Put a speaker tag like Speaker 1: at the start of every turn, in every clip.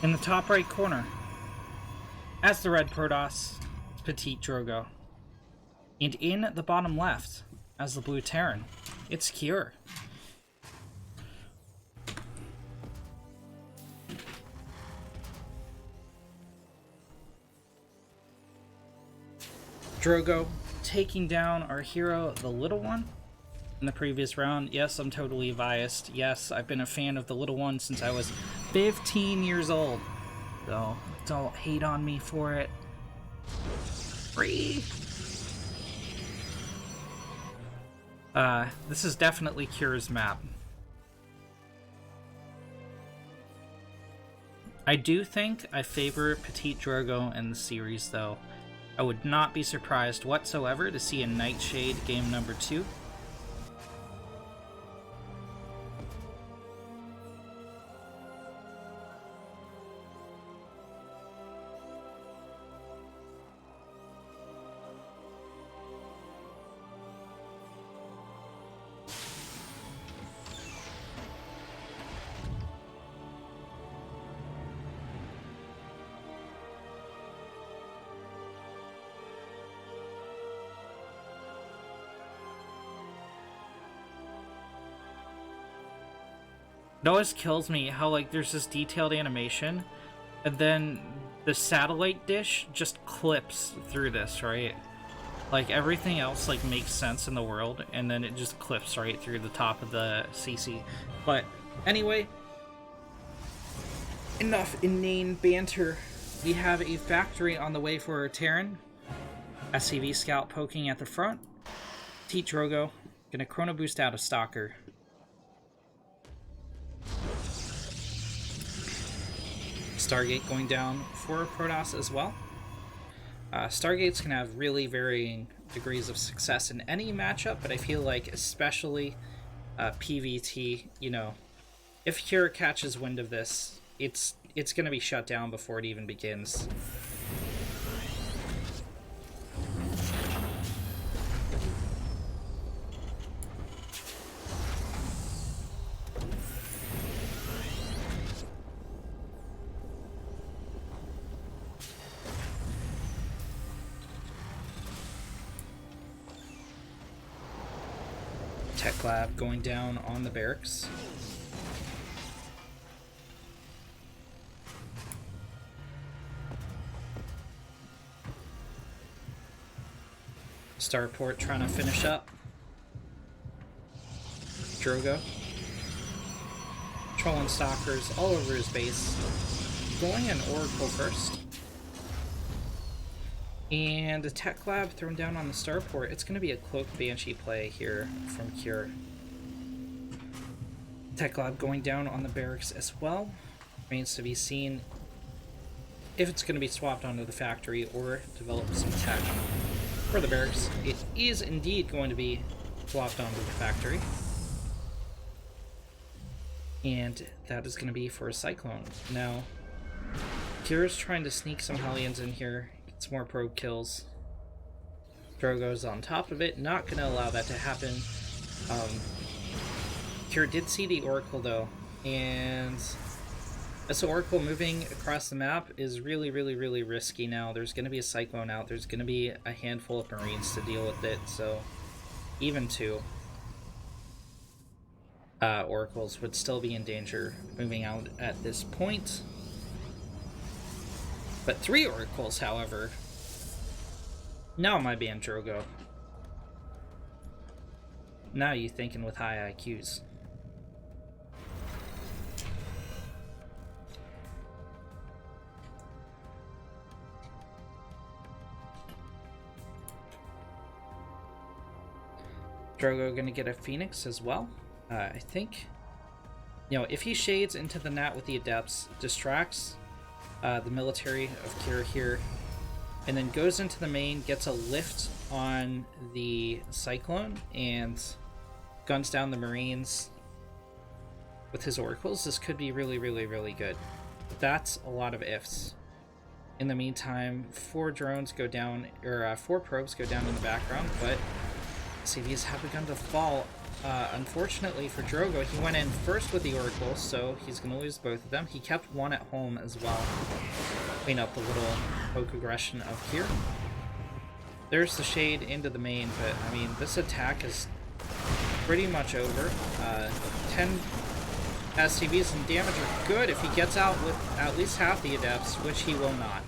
Speaker 1: In the top right corner, as the red Protoss, PtitDrogo. And in the bottom left, as the blue Terran, it's Cure. Drogo taking down our hero, the Little One, in the previous round. Yes, I'm totally biased. Yes, I've been a fan of the Little One since I was 15 years old. So, don't hate on me for it. Free! This is definitely Cure's map. I do think I favor PtitDrogo in the series, though. I would not be surprised whatsoever to see a Nightshade game number 2. It always kills me how, like, there's this detailed animation, and then the satellite dish just clips through this, right? Like, everything else, like, makes sense in the world, and then it just clips right through the top of the CC. But, anyway, enough inane banter. We have a factory on the way for our Terran. SCV Scout poking at the front. PtitDrogo gonna chrono boost out a Stalker. Stargate going down for Protoss as well. Stargates can have really varying degrees of success in any matchup, but I feel like especially PvT, you know, if Cure catches wind of this, it's going to be shut down before it even begins. Tech Lab going down on the barracks. Starport trying to finish up. Drogo. Trolling Stalkers all over his base. Going an Oracle first. And a Tech Lab thrown down on the Starport. It's going to be a Cloaked Banshee play here from Cure. Tech Lab going down on the barracks as well. Remains to be seen if it's going to be swapped onto the factory or develop some tech for the barracks. It is indeed going to be swapped onto the factory. And that is going to be for a Cyclone. Now, Cure's trying to sneak some Hellions in here. Some more probe kills. Drogo's on top of it, not going to allow that to happen. Cure did see the Oracle though, and this Oracle moving across the map is really risky now. There's going to be a Cyclone out, there's going to be a handful of Marines to deal with it, so even 2 Oracles would still be in danger moving out at this point. But 3 Oracles, however, now my band Drogo. Now you thinking with high IQs. Drogo gonna get a Phoenix as well. I think, you know, if he shades into the Nat with the Adepts, distracts the military of Cure here, and then goes into the main, gets a lift on the Cyclone, and guns down the Marines with his Oracles, this could be really good. But that's a lot of ifs. In the meantime, 4 drones go down, or 4 probes go down in the background, but CVs have begun to fall Unfortunately for Drogo, he went in first with the Oracle, so he's going to lose both of them. He kept one at home as well. Clean up the little poke aggression of Kier. There's the shade into the main, but I mean, this attack is pretty much over. 10 STVs and damage are good if he gets out with at least half the adepts, which he will not.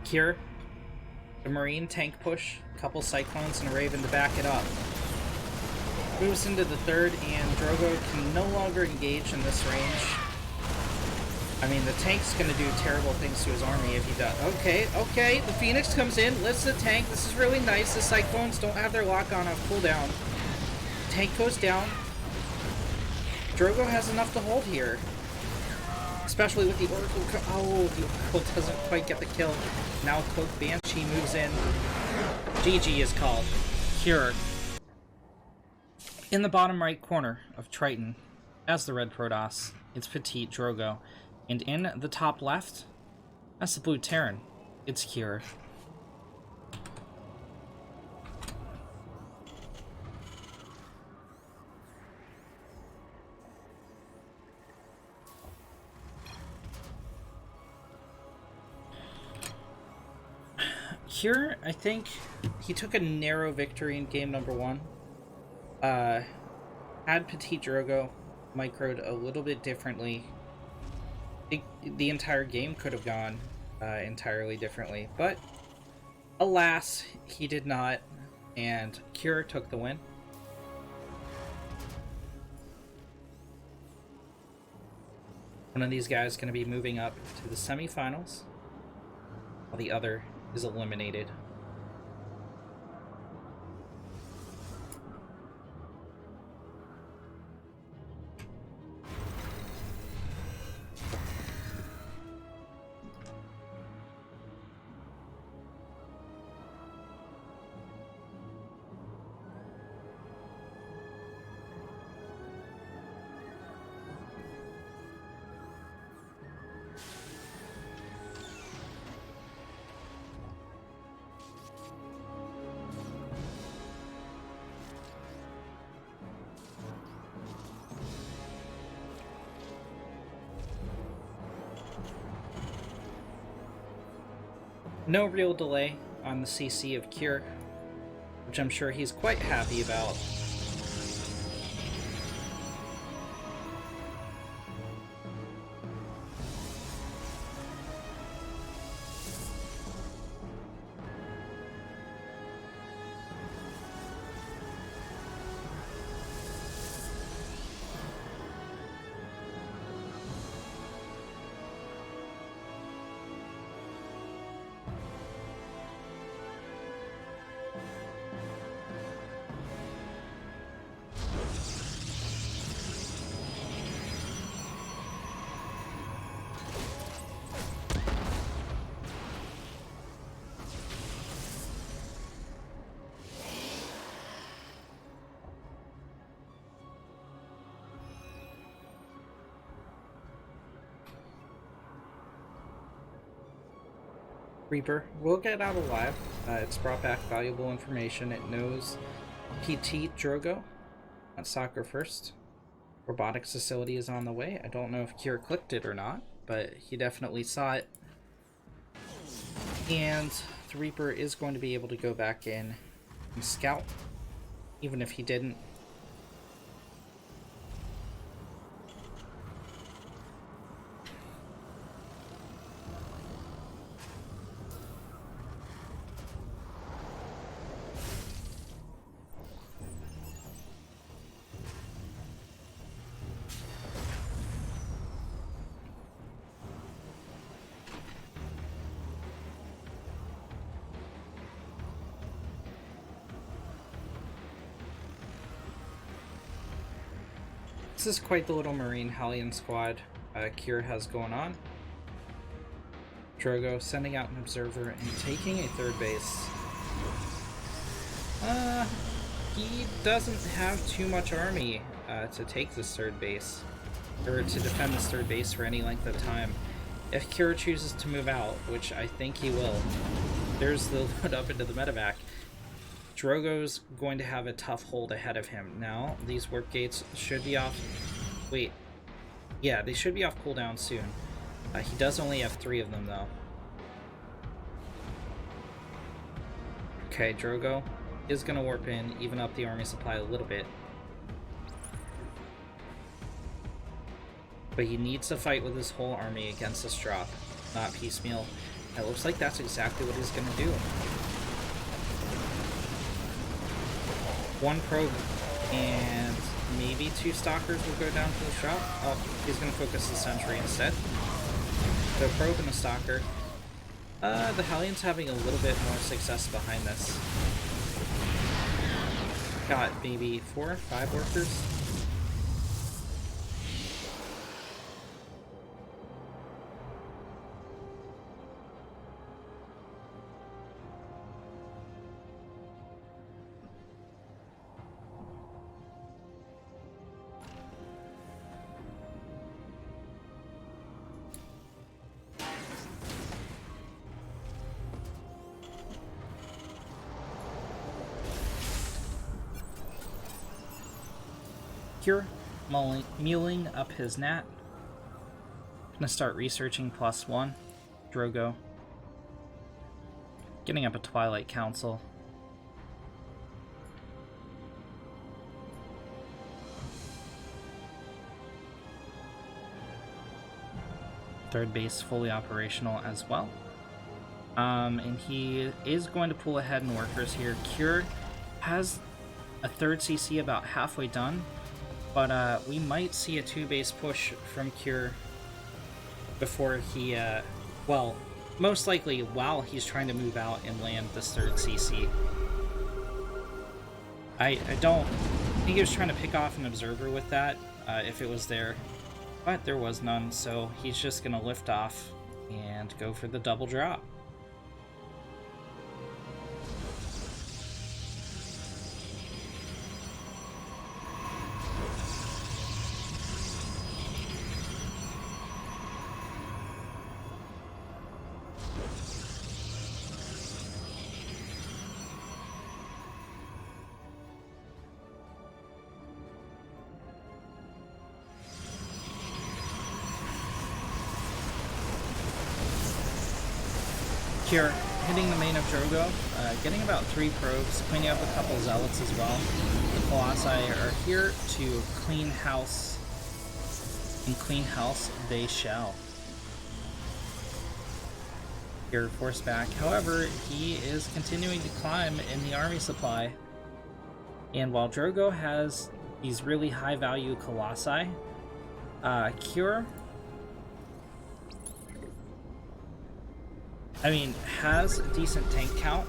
Speaker 1: Kier, the Marine tank push, a couple Cyclones and a Raven to back it up. Moves into the third, and Drogo can no longer engage in this range. I mean, the tank's going to do terrible things to his army if he does. Okay, the Phoenix comes in, lifts the tank. This is really nice. The Cyclones don't have their lock-on off cooldown. Tank goes down. Drogo has enough to hold here. Especially with the Oracle. Oh, the Oracle doesn't quite get the kill. Now Cloak Banshee moves in. GG is called. Cure. In the bottom right corner of Triton, as the red Protoss, it's PtitDrogo. And in the top left, that's the blue Terran. It's Cure. Here, I think he took a narrow victory in game number 1. Had PtitDrogo microed a little bit differently, the entire game could have gone entirely differently. But alas, he did not, and Cure took the win. One of these guys is going to be moving up to the semifinals, while the other is eliminated. No real delay on the CC of Cure, which I'm sure he's quite happy about. Reaper will get out alive. It's brought back valuable information. It knows PtitDrogo at soccer first. Robotics facility is on the way. I don't know if Cure clicked it or not, but he definitely saw it. And the Reaper is going to be able to go back in and scout, even if he didn't. This is quite the little Marine Hellion squad Kier has going on. Drogo sending out an observer and taking a third base. He doesn't have too much army to take this third base, or to defend this third base for any length of time. If Kier chooses to move out, which I think he will, there's the load up into the medevac. Drogo's going to have a tough hold ahead of him. Now, these warp gates should be off. Wait. Yeah, they should be off cooldown soon. He does only have 3 of them, though. Okay, Drogo is going to warp in, even up the army supply a little bit. But he needs to fight with his whole army against this drop, not piecemeal. It looks like that's exactly what he's going to do. 1 probe and maybe 2 stalkers will go down to the drop. Oh, he's going to focus the sentry instead. So probe and a stalker. The Hellion's having a little bit more success behind this. Got maybe 4 or 5 workers. Kier mulling up his nat. Gonna start researching +1. Drogo getting up a Twilight Council. Third base fully operational as well. And he is going to pull ahead in workers here. Kier has a third CC about halfway done. But we might see a 2-base push from Kier before he, well, most likely while he's trying to move out and land this third CC. I don't think he was trying to pick off an observer with that, if it was there, but there was none, so he's just going to lift off and go for the double drop. Kier hitting the main of Drogo, getting about 3 probes, cleaning up a couple zealots as well. The Colossi are here to clean house, and clean house they shall. Kier forced back, however, he is continuing to climb in the army supply. And while Drogo has these really high value Colossi, Kier, I mean, has a decent tank count.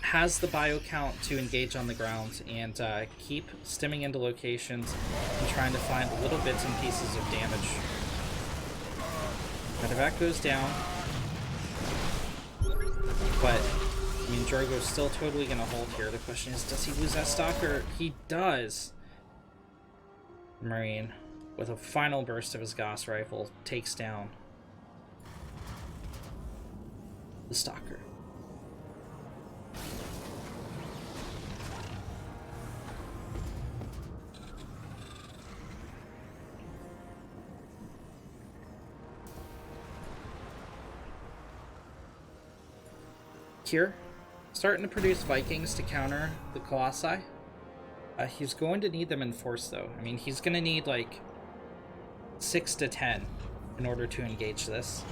Speaker 1: Has the bio count to engage on the ground and keep stimming into locations and trying to find little bits and pieces of damage. Medevac goes down. But, I mean, Drogo's still totally going to hold here. The question is, does he lose that stalker? He does. Marine, with a final burst of his Gauss rifle, takes down the stalker. Kier starting to produce Vikings to counter the Colossi. He's going to need them in force, though. I mean, he's going to need like 6 to 10 in order to engage this.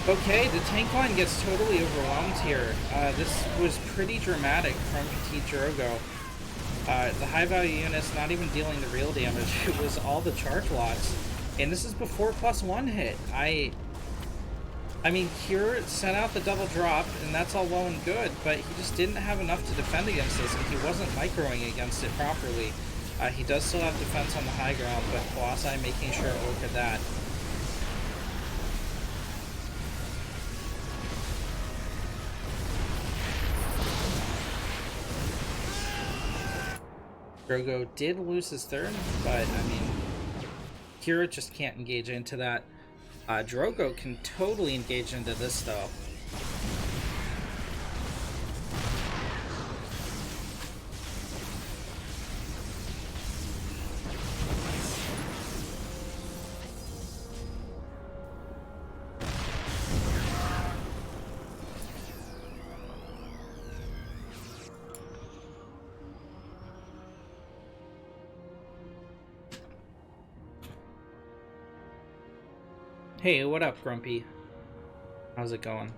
Speaker 1: Okay, the tank line gets totally overwhelmed here. This was pretty dramatic from PtitDrogo. The high value unit's not even dealing the real damage. It was all the charge loss. And this is before +1 hit. I mean, Cure sent out the double drop, and that's all well and good, but he just didn't have enough to defend against this, and he wasn't microing against it properly. He does still have defense on the high ground, but Colossi making sure to orca that. Drogo did lose his third, but I mean, Kira just can't engage into that. Drogo can totally engage into this though. Hey, what up, Grumpy? How's it going?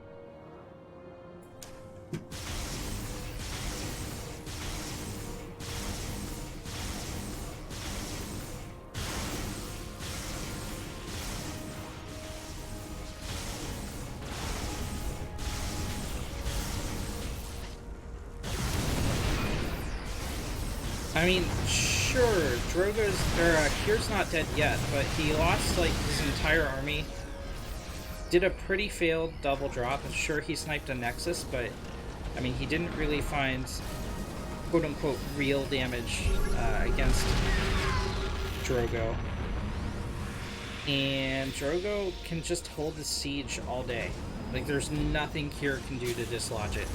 Speaker 1: I mean, sure, Kier's not dead yet, but he lost, like, his entire army. Did a pretty failed double drop. I'm sure he sniped a Nexus, but, I mean, he didn't really find, quote-unquote, real damage against Drogo. And Drogo can just hold the siege all day. Like, there's nothing Kier can do to dislodge it.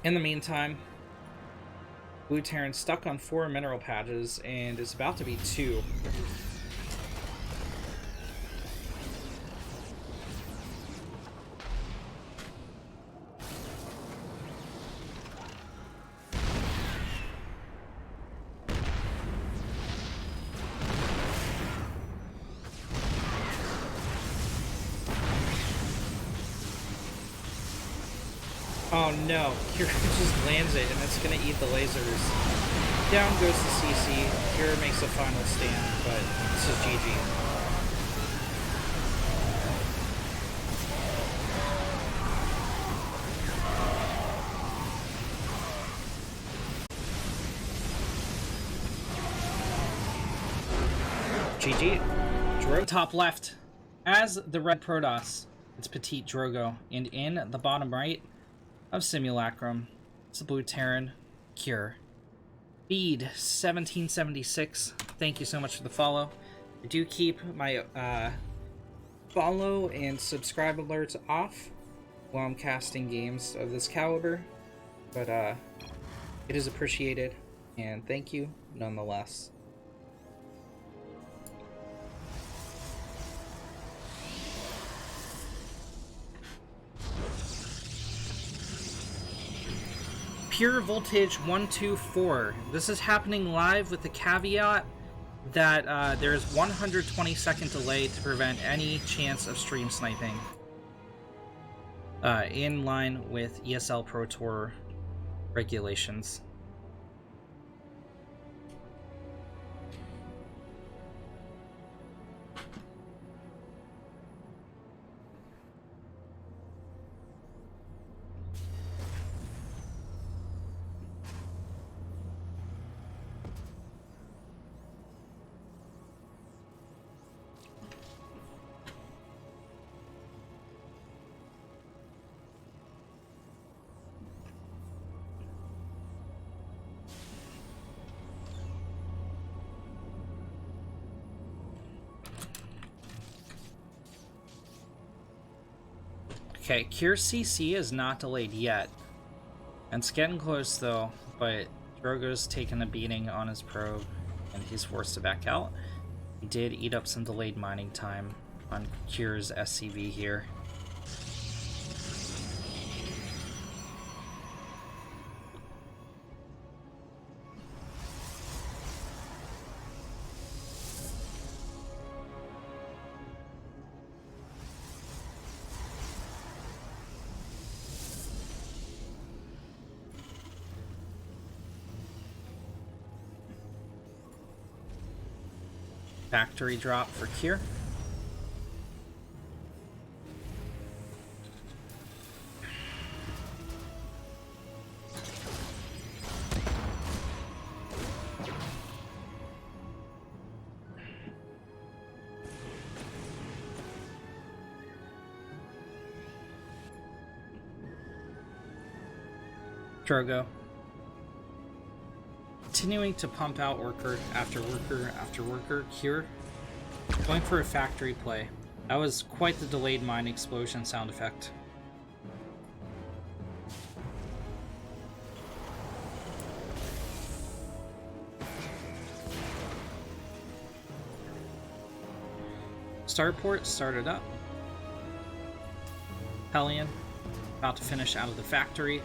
Speaker 1: In the meantime, Blue Terran's stuck on 4 mineral patches and is about to be 2. Oh no, Kira just lands it and it's gonna eat the lasers. Down goes the CC. Kira makes a final stand, but this is GG. GG. Drogo top left. As the red Protoss, it's PtitDrogo, and in the bottom right of Simulacrum, it's the Blue Terran, Cure. Feed 1776. Thank you so much for the follow. I do keep my follow and subscribe alerts off while I'm casting games of this caliber, but it is appreciated, and thank you nonetheless. Pure Voltage 124. This is happening live with the caveat that there is 120-second delay to prevent any chance of stream sniping. In line with ESL Pro Tour regulations. Okay, Cure CC is not delayed yet. And it's getting close though, but Drogo's taken a beating on his probe and he's forced to back out. He did eat up some delayed mining time on Cure's SCV here. Factory drop for Cure. Drogo. Continuing to pump out worker after worker after worker. Cure. Going for a factory play. That was quite the delayed mine explosion sound effect. Starport started up. Hellion about to finish out of the factory.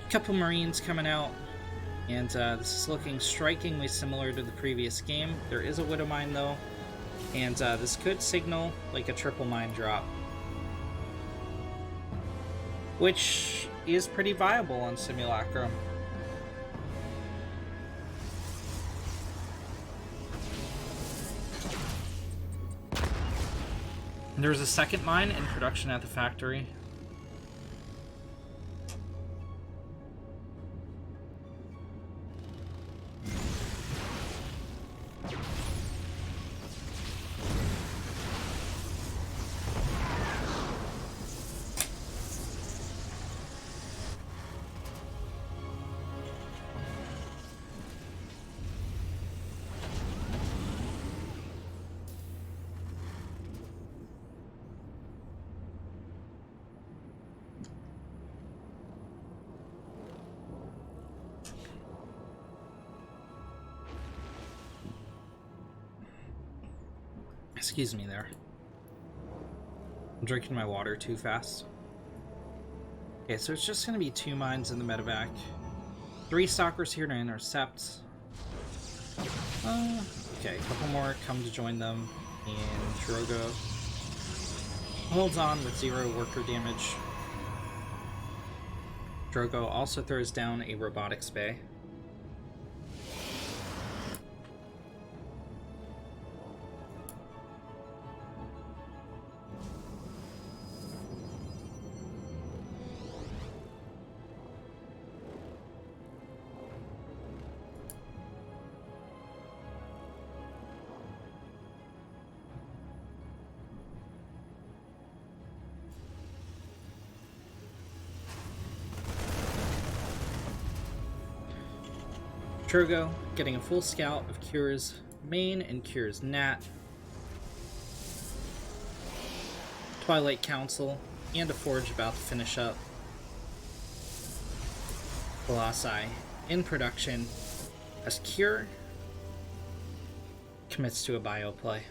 Speaker 1: Couple Marines coming out, and this is looking strikingly similar to the previous game. There is a Widow Mine though, and this could signal like a triple mine drop, which is pretty viable on Simulacrum. And there's a second mine in production at the factory. Excuse me there. I'm drinking my water too fast. Okay, so it's just going to be 2 mines in the medevac. 3 stalkers here to intercept. Okay, a couple more come to join them. And Drogo holds on with 0 worker damage. Drogo also throws down a robotics bay. Drogo getting a full scout of Cure's main and Cure's nat. Twilight Council and a forge about to finish up. Colossi in production as Cure commits to a bio play.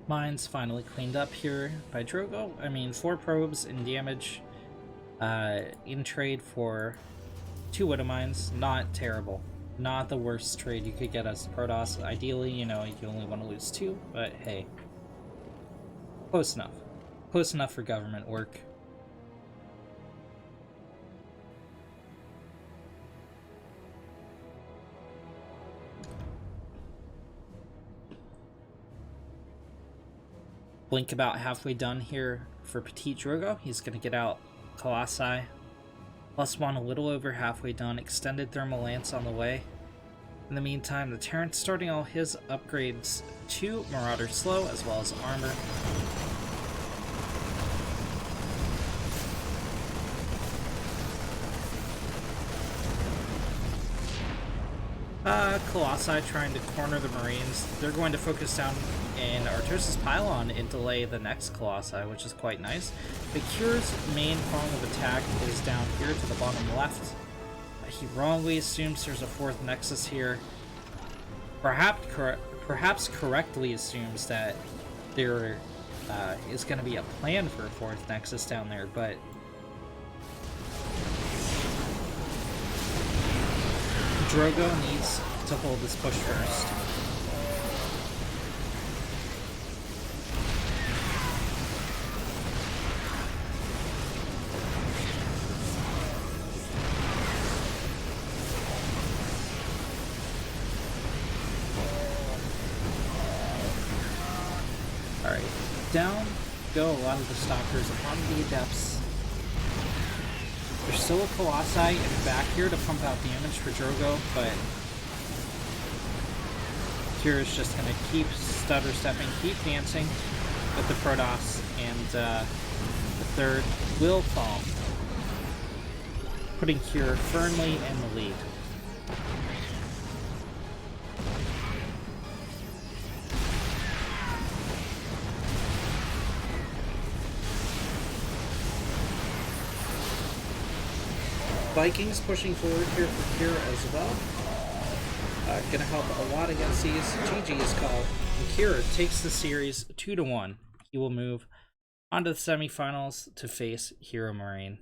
Speaker 1: Mines finally cleaned up here by Drogo. I mean, 4 probes in damage in trade for 2 Widow Mines. Not terrible. Not the worst trade you could get as Protoss. Ideally, you know, you only want to lose 2, but hey. Close enough. Close enough for government work. Blink about halfway done here for PtitDrogo. He's going to get out Colossi. +1 a little over halfway done. Extended Thermal Lance on the way. In the meantime, the Terran's starting all his upgrades to Marauder Slow as well as armor. Colossi trying to corner the Marines. They're going to focus down in Artosis Pylon and delay the next Colossi, which is quite nice. But Cure's main prong of attack is down here to the bottom left. He wrongly assumes there's a 4th Nexus here. perhaps correctly assumes that there is going to be a plan for a fourth Nexus down there, but Drogo needs to hold this push first. Alright, down go a lot of the Stalkers upon the Adepts. There's still a Colossi in the back here to pump out damage for Drogo, but Kira's just going to keep stutter stepping, keep dancing with the Protoss, and the third will fall, putting Kira firmly in the lead. Vikings pushing forward here for Kira as well. Gonna help a lot against these. GG is called. And Kira takes the series 2-1. He will move on to the semifinals to face Hero Marine.